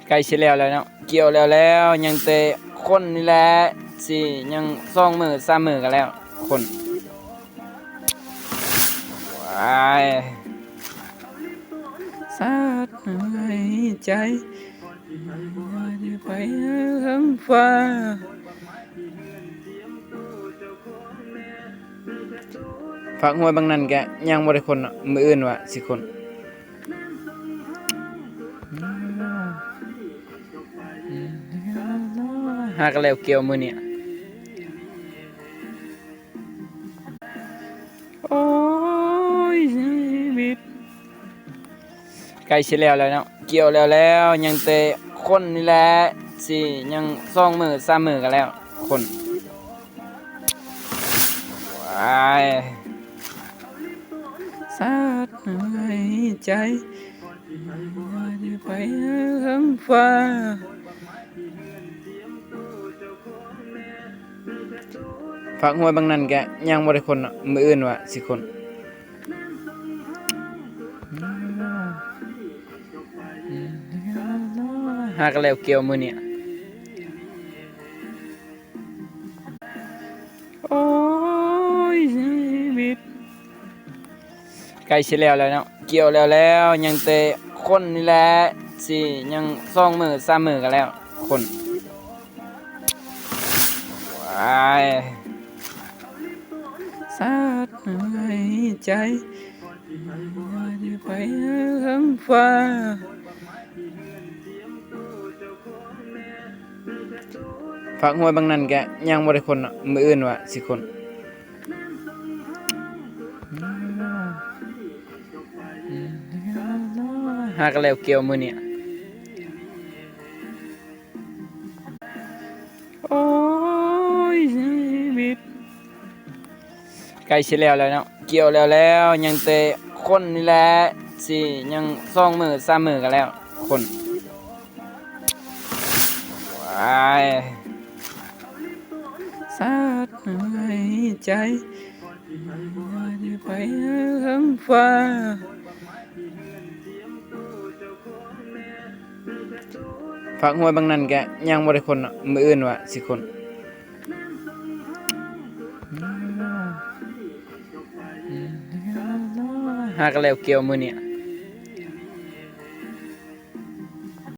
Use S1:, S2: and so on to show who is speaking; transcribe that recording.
S1: ใกล้สิแล้วเนาะเกี่ยวแล้วยังแต่คนนี่แหละสิยัง2 มื้อ3 มื้อก็แล้วคนว้ายสาดหายใจไปข้างฟ้าฝากหวยบางนั้นแกยังบ่ได้คนเนาะมื้ออื่นว่าสิคนหากันแล้วเกี่ยวมื้อนี้โอ้ยชีวิตใกล้สิแล้วเนาะเกี่ยวแล้วยังแต่คนนี่แหละสิยัง2 มื้อ3 มื้อก็แล้วคนว้ายสาดหายใจไปข้างฟ้าฝากหวยบางนั้นแกยังบ่ได้คนเนาะมื้ออื่นว่าสิคนหากันแล้วเกี่ยวมื้อนี้โอ้ยชีวิตใกล้สิแล้วเนาะเกี่ยวแล้วยังแต่คนนี่แหละสิยัง2 มื้อ3 มื้อก็แล้วคนว้ายสาดหายใจไปข้างฟ้าฝากหวยบางนั้นแกยังบ่ได้คนเนาะมื้ออื่นว่าสิคนหากันแล้วเกี่ยวมื้อนี้โอ้ยชีวิตใกล้สิแล้วเนาะเกี่ยวแล้วยังแต่คนนี่แหละสิยัง2 มื้อ3 มื้อก็แล้วคนว้ายสาดหายใจไปข้างฟ้าฝากหวยบางนั้นแกยังบ่ได้คนเนาะมื้ออื่นว่าสิคนหากันแล้วเกี่ยวมื้อนี้